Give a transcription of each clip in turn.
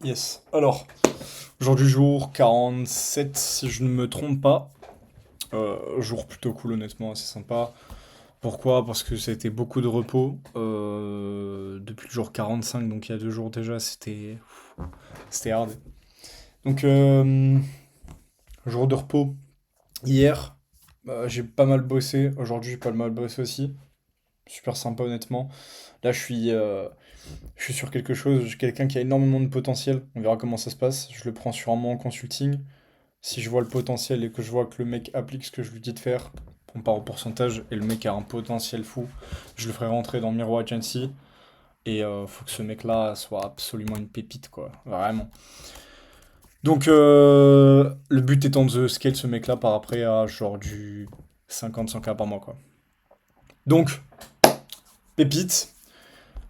Yes. Alors, aujourd'hui jour 47 si je ne me trompe pas. Jour plutôt cool honnêtement, assez sympa. Pourquoi? Parce que c'était beaucoup de repos. Depuis le jour 45, donc il y a 2 jours déjà, c'était hard. Donc, jour de repos. Hier, j'ai pas mal bossé. Aujourd'hui, j'ai pas mal bossé aussi. Super sympa honnêtement. Là, je suis sur quelque chose. J'ai quelqu'un qui a énormément de potentiel. On verra comment ça se passe. Je le prends sur un mois en consulting. Si je vois le potentiel et que je vois que le mec applique ce que je lui dis de faire, on part au pourcentage et le mec a un potentiel fou, je le ferai rentrer dans Miro Agency et faut que ce mec-là soit absolument une pépite, quoi. Vraiment. Donc, le but étant de scale ce mec-là par après à genre du 50-100K par mois, quoi. Donc, pépite,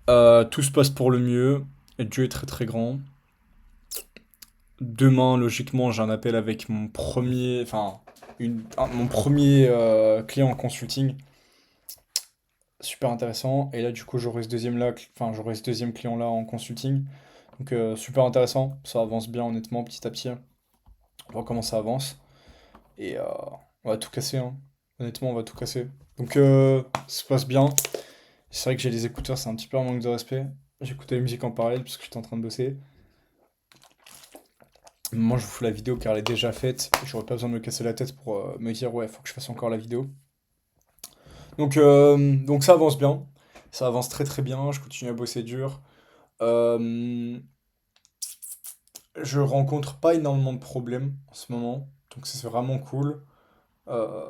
tout se passe pour le mieux. Et Dieu est très très grand. Demain, logiquement, j'ai un appel avec mon premier, enfin, mon premier client en consulting. Super intéressant. Et là, du coup, j'aurai ce deuxième là, enfin, j'aurai ce deuxième client là en consulting. Donc, super intéressant. Ça avance bien, honnêtement, petit à petit. On voit comment ça avance. Et on va tout casser, hein. Honnêtement, on va tout casser. Donc, ça se passe bien. C'est vrai que j'ai les écouteurs, c'est un petit peu un manque de respect. J'écoutais la musique en parallèle parce que j'étais en train de bosser. Moi, je vous fous la vidéo car elle est déjà faite. J'aurais pas besoin de me casser la tête pour me dire, ouais, faut que je fasse encore la vidéo. Donc ça avance bien. Ça avance très très bien. Je continue à bosser dur. Euh, je rencontre pas énormément de problèmes en ce moment. Donc ça, c'est vraiment cool. Euh,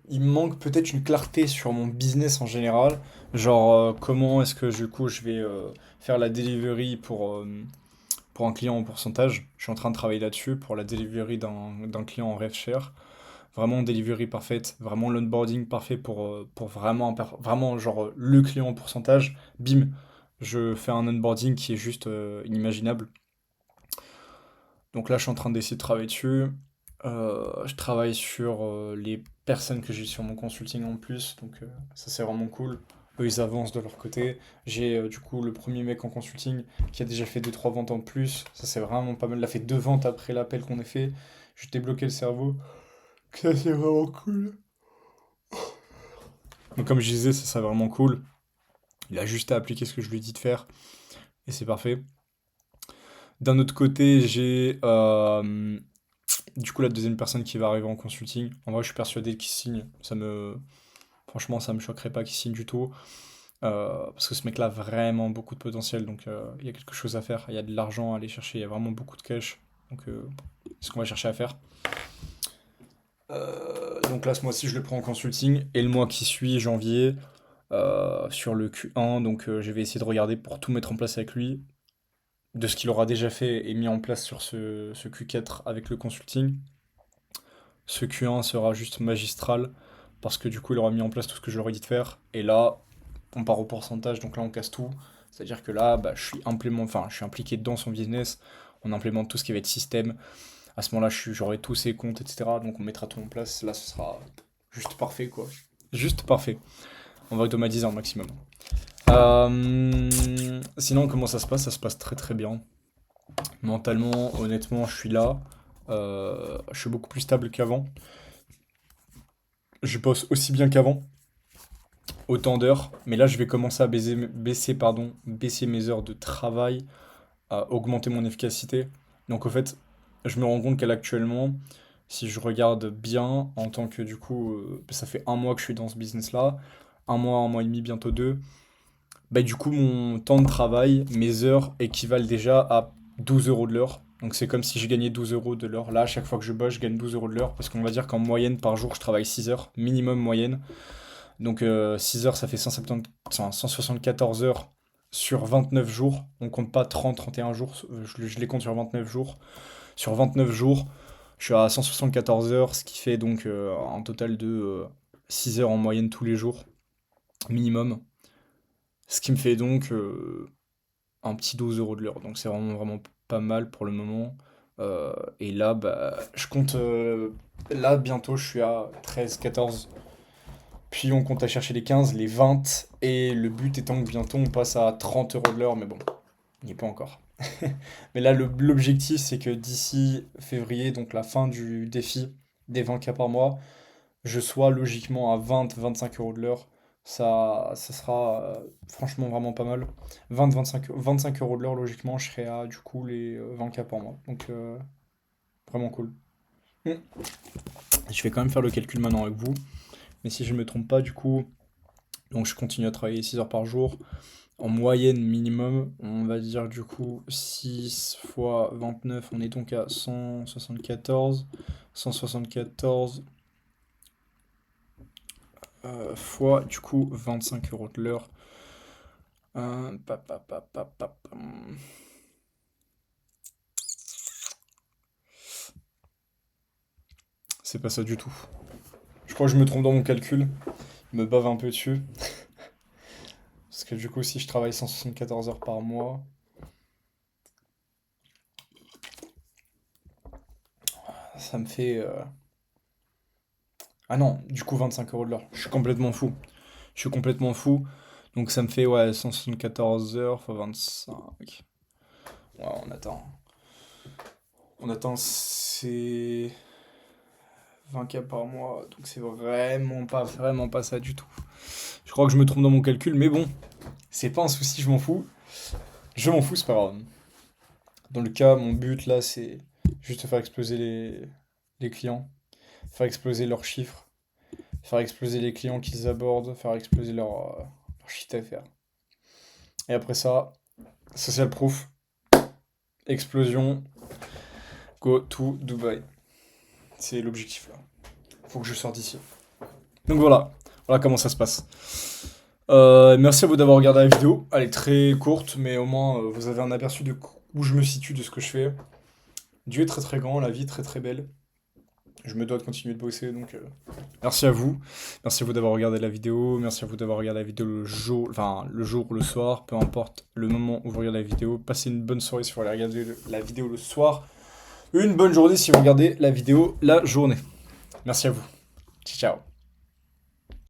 il me manque peut-être une clarté sur mon business en général. Genre, comment est-ce que du coup je vais faire la delivery pour un client en pourcentage. Je suis en train de travailler là-dessus pour la delivery d'un client en RevShare. Vraiment delivery parfaite, vraiment l'onboarding parfait pour vraiment, vraiment genre le client en pourcentage. Bim, je fais un onboarding qui est juste inimaginable. Donc là, je suis en train d'essayer de travailler dessus. Je travaille sur les personnes que j'ai sur mon consulting en plus, donc ça c'est vraiment cool. Eux, ils avancent de leur côté. J'ai du coup le premier mec en consulting qui a déjà fait deux trois ventes en plus. Ça c'est vraiment pas mal. Il a fait 2 ventes après l'appel qu'on a fait. Je débloqué le cerveau. Ça c'est vraiment cool. Donc comme je disais, ça c'est vraiment cool. Il a juste à appliquer ce que je lui dis de faire et c'est parfait. D'un autre côté, j'ai du coup la deuxième personne qui va arriver en consulting. En vrai, je suis persuadé qu'il signe. Franchement, ça me choquerait pas qu'il signe du tout. Parce que ce mec-là a vraiment beaucoup de potentiel. Donc, il y a quelque chose à faire. Il y a de l'argent à aller chercher. Il y a vraiment beaucoup de cash. Donc, c'est ce qu'on va chercher à faire. Donc là, ce mois-ci, je le prends en consulting. Et le mois qui suit, janvier, sur le Q1. Donc, je vais essayer de regarder pour tout mettre en place avec lui. De ce qu'il aura déjà fait et mis en place sur ce Q4 avec le consulting. Ce Q1 sera juste magistral parce que du coup il aura mis en place tout ce que je leur ai dit de faire. Et là, on part au pourcentage, donc là on casse tout. C'est-à-dire que là, bah, je suis impliqué dans son business. On implémente tout ce qui va être système. À ce moment-là, j'aurai tous ses comptes, etc. Donc on mettra tout en place. Là, ce sera juste parfait, quoi. Juste parfait. On va automatiser un maximum. Sinon, comment ça se passe? Ça se passe très très bien. Mentalement, honnêtement, je suis là. Je suis beaucoup plus stable qu'avant. Je bosse aussi bien qu'avant, autant d'heures, mais là je vais commencer à baisser mes heures de travail, à augmenter mon efficacité. Donc au fait, je me rends compte qu'actuellement, si je regarde bien, en tant que du coup, ça fait un mois que je suis dans ce business-là, un mois et demi, bientôt deux, bah du coup mon temps de travail, mes heures équivalent déjà à 12 euros de l'heure. Donc c'est comme si je gagnais 12 euros de l'heure. Là, à chaque fois que je bosse, je gagne 12 euros de l'heure, parce qu'on va dire qu'en moyenne par jour, je travaille 6 heures, minimum moyenne. Donc 6 heures, ça fait 170, enfin, 174 heures sur 29 jours. On compte pas 30-31 jours, je les compte sur 29 jours. Sur 29 jours, je suis à 174 heures, ce qui fait donc un total de 6 heures en moyenne tous les jours, minimum. Ce qui me fait donc un petit 12 euros de l'heure. Donc c'est vraiment, vraiment pas mal pour le moment. Et là, bah, je compte. Là, bientôt, je suis à 13-14. Puis on compte à chercher les 15, les 20, et le but étant que bientôt on passe à 30 euros de l'heure, mais bon, Il n'y est pas encore. Mais là, l'objectif, c'est que d'ici février, donc la fin du défi des 20K par mois, je sois logiquement à 20-25 € de l'heure. Ça sera franchement vraiment pas mal. 25 € de l'heure, logiquement, je serai à du coup les 20K par mois. Donc vraiment cool. Mm. Je vais quand même faire le calcul maintenant avec vous. Mais si je ne me trompe pas, du coup, donc je continue à travailler 6 heures par jour. En moyenne minimum, on va dire du coup 6 fois 29, on est donc à 174. 174 fois du coup 25 € de l'heure. C'est pas ça du tout. Je crois que je me trompe dans mon calcul. Je me bave un peu dessus. Parce que du coup, si je travaille 174 heures par mois, ça me fait. Ah non, du coup 25 € de l'heure. Je suis complètement fou. Je suis complètement fou. Donc ça me fait ouais 174 heures fois 25. Ouais, on attend. On attend c'est 20K par mois. Donc c'est vraiment pas ça du tout. Je crois que je me trompe dans mon calcul, mais bon, c'est pas un souci, je m'en fous. Je m'en fous, c'est pas grave. Dans le cas, mon but là, c'est juste faire exploser les clients, faire exploser leurs chiffres, faire exploser les clients qu'ils abordent, faire exploser leur chiffre d'affaires. Et après ça, social proof, explosion, go to Dubaï. C'est l'objectif là. Faut que je sorte d'ici. Donc voilà comment ça se passe. Merci à vous d'avoir regardé la vidéo. Elle est très courte, mais au moins vous avez un aperçu de où je me situe, de ce que je fais. Dieu est très très grand, la vie est très très belle. Je me dois de continuer de bosser, donc merci à vous. Merci à vous d'avoir regardé la vidéo. Merci à vous d'avoir regardé la vidéo le jour, enfin le jour ou le soir, peu importe le moment où vous regardez la vidéo. Passez une bonne soirée si vous regardez la vidéo le soir. Une bonne journée si vous regardez la vidéo la journée. Merci à vous. Ciao, ciao.